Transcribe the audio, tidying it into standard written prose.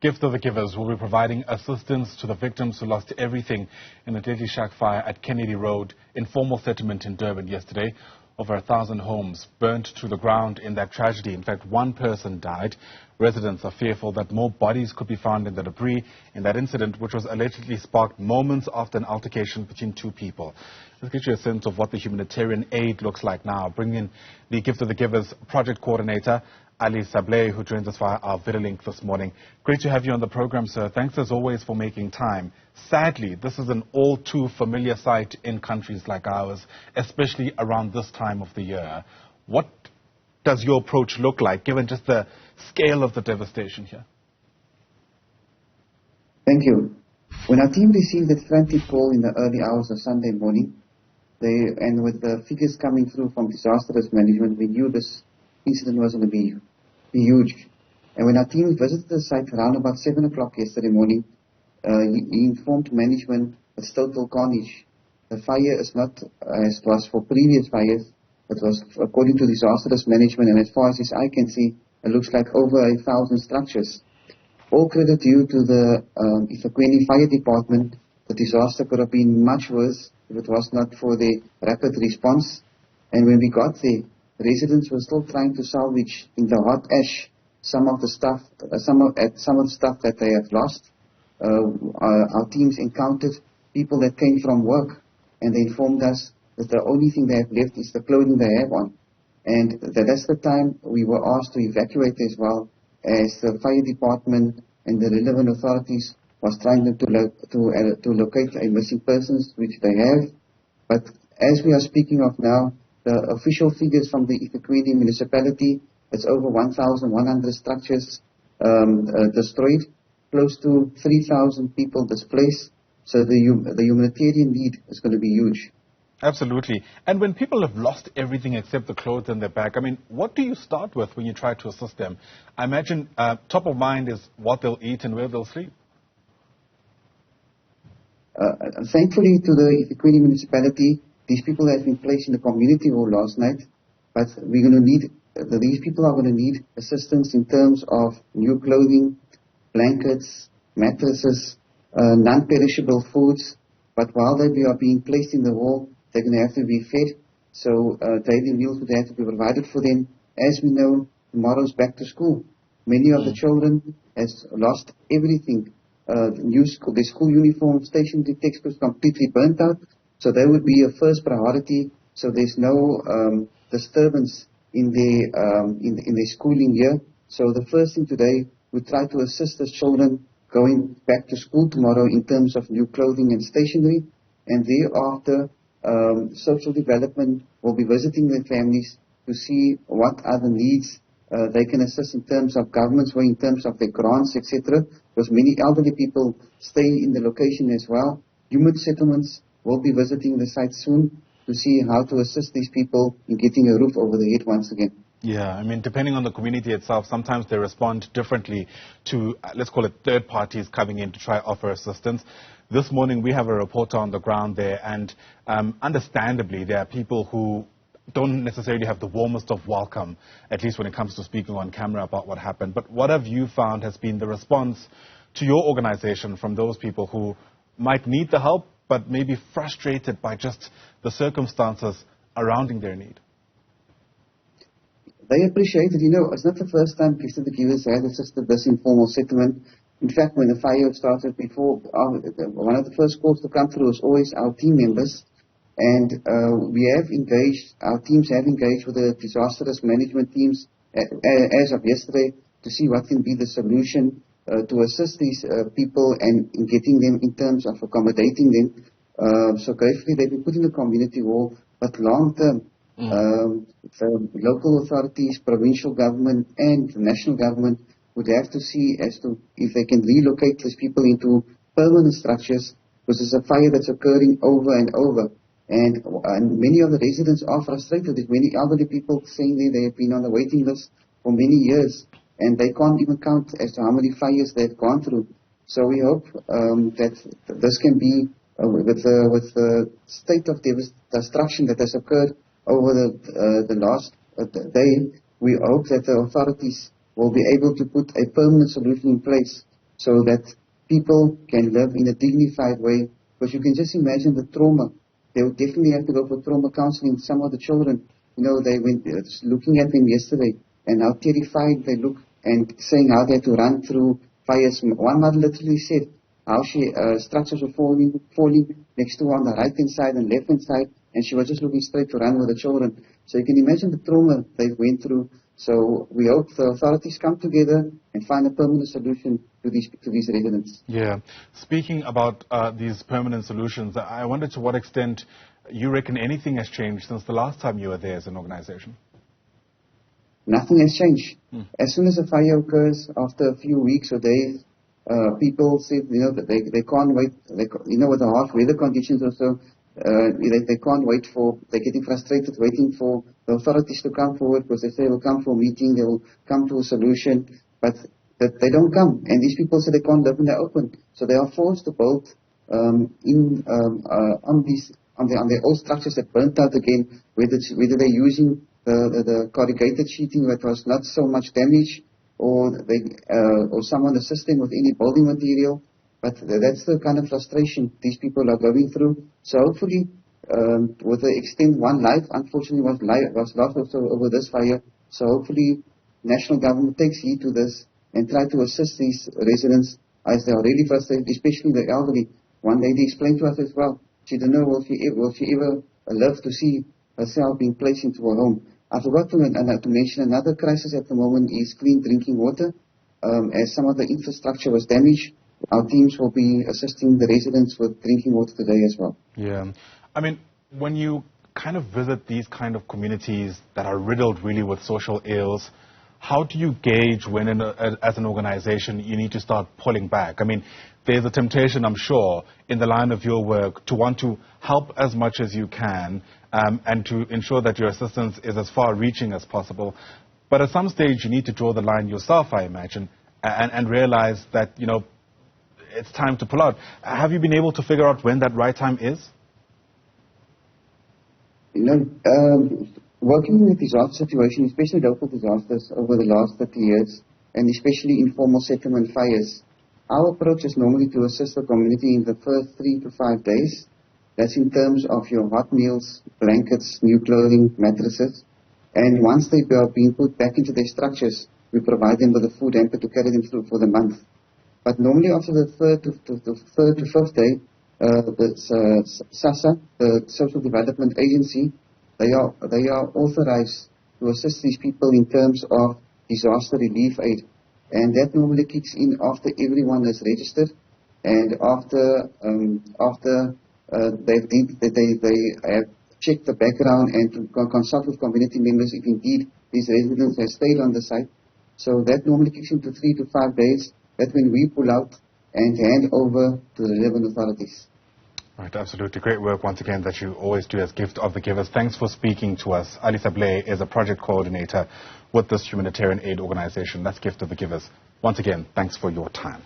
Gift of the Givers will be providing assistance to the victims who lost everything in the deadly shack fire at Kennedy Road informal settlement in Durban yesterday. Over 1,000 homes burnt to the ground in that tragedy. In fact, one person died. Residents are fearful that more bodies could be found in the debris in that incident, which was allegedly sparked moments after an altercation between two people. Let's get you a sense of what the humanitarian aid looks like now. Bring in the Gift of the Givers project coordinator, Sablay, who joins us via our video link this morning. Great to have you on the program, sir. Thanks as always for making time. Sadly, this is an all too familiar sight in countries like ours, especially around this time of the year. What does your approach look like, given just the scale of the devastation here? Thank you. When our team received that frantic call in the early hours of Sunday morning, and with the figures coming through from disaster risk management, we knew this incident was going to be huge. And when our team visited the site around about 7 o'clock yesterday morning, he informed management it's total carnage. The fire is not as it was for previous fires. It was according to disaster risk management, and as far as his eye can see, it looks like over 1,000 structures. All credit due to the eThekwini Fire Department. The disaster could have been much worse if it was not for the rapid response. And when we got there, residents were still trying to salvage in the hot ash some of the stuff that they have lost. Our teams encountered people that came from work, and they informed us that the only thing they have left is the clothing they have on. And that's the time we were asked to evacuate as well, as the fire department and the relevant authorities was trying to locate a missing persons, which they have. But as we are speaking of now, the official figures from the eThekwini municipality, it's over 1,100 structures destroyed, close to 3,000 people displaced. So the humanitarian need is going to be huge. Absolutely. And when people have lost everything except the clothes in their back, I mean, what do you start with when you try to assist them? I imagine top of mind is what they'll eat and where they'll sleep. Thankfully to the eThekwini municipality, these people have been placed in the community hall last night, but we're going to need, these people are going to need assistance in terms of new clothing, blankets, mattresses, non-perishable foods. But while they are being placed in the hall, they're going to have to be fed. So daily meals would have to be provided for them. As we know, tomorrow's back to school. Many of the children has lost everything. Their school uniforms, stationery, textbooks completely burnt out. So they would be a first priority. So there's no disturbance in their schooling year. So the first thing today, we try to assist the children going back to school tomorrow in terms of new clothing and stationery. And thereafter, social development will be visiting their families to see what are the needs they can assist in terms of governments or in terms of their grants, etc. Because many elderly people stay in the location as well. Human settlements will be visiting the site soon to see how to assist these people in getting a roof over their head once again. Yeah, I mean, depending on the community itself, sometimes they respond differently to, let's call it, third parties coming in to try to offer assistance. This morning, we have a reporter on the ground there, and understandably, there are people who don't necessarily have the warmest of welcome, at least when it comes to speaking on camera about what happened. But what have you found has been the response to your organization from those people who might need the help, but may be frustrated by just the circumstances surrounding their need? They appreciate it. You know, it's not the first time Gift of the Givers has assisted this informal settlement. In fact, when the fire started before, one of the first calls to come through was always our team members. And we have engaged, our teams have engaged with the disaster risk management teams as of yesterday to see what can be the solution to assist these people and in getting them in terms of accommodating them. So gratefully they've been put in the community hall, but long term, the local authorities, provincial government and the national government would have to see as to if they can relocate these people into permanent structures, because it's a fire that's occurring over and over. And many of the residents are frustrated. There's many elderly people saying they have been on the waiting list for many years, and they can't even count as to how many fires they've gone through. So we hope that this can be, with the state of destruction that has occurred over the last day, we hope that the authorities will be able to put a permanent solution in place so that people can live in a dignified way. Because you can just imagine the trauma. They would definitely have to go for trauma counseling. Some of the children, they went looking at them yesterday and how terrified they look and saying how they had to run through fires. One mother literally said how structures were falling next to her on the right-hand side and left-hand side, and she was just looking straight to run with the children. So you can imagine the trauma they went through. So we hope the authorities come together and find a permanent solution to these residents. Yeah. Speaking about these permanent solutions, I wonder to what extent you reckon anything has changed since the last time you were there as an organization? Nothing has changed. As soon as a fire occurs, after a few weeks or days, people say, that they can't wait, with the harsh weather conditions also, they can't wait they're getting frustrated waiting for the authorities to come forward, because they say they'll come for a meeting, they will come to a solution, but that they don't come. And these people say they can't live in the open. So they are forced to build on their old structures that burnt out again, whether they're using the corrugated sheeting that was not so much damage, or someone assist them with any building material. But that's the kind of frustration these people are going through. So hopefully, with the extent one life, unfortunately, was lost also over this fire. So hopefully, national government takes heed to this and try to assist these residents as they are really frustrated, especially the elderly. One lady explained to us as well. She didn't know will she ever live to see herself being placed into a home. I forgot to mention another crisis at the moment is clean drinking water. As some of the infrastructure was damaged, our teams will be assisting the residents with drinking water today as well. Yeah. I mean, when you kind of visit these kind of communities that are riddled really with social ills, how do you gauge when, as an organization, you need to start pulling back? I mean, there's a temptation, I'm sure, in the line of your work to want to help as much as you can and to ensure that your assistance is as far-reaching as possible. But at some stage, you need to draw the line yourself, I imagine, and realize that, it's time to pull out. Have you been able to figure out when that right time is? Working in a disaster situation, especially local disasters over the last 30 years, and especially informal settlement fires, our approach is normally to assist the community in the first 3 to 5 days. That's in terms of your hot meals, blankets, new clothing, mattresses. And once they are being put back into their structures, we provide them with a food hamper to carry them through for the month. But normally after the third to fifth day, the SASA, the Social Development Agency, they are authorized to assist these people in terms of disaster relief aid. And that normally kicks in after everyone is registered and after they have checked the background and to consult with community members if indeed these residents have stayed on the site. So that normally kicks into 3 to 5 days. That's when we pull out and hand over to the relevant authorities. Right, absolutely. Great work once again that you always do as Gift of the Givers. Thanks for speaking to us. Ali Sablay is a project coordinator with this humanitarian aid organization. That's Gift of the Givers. Once again, thanks for your time.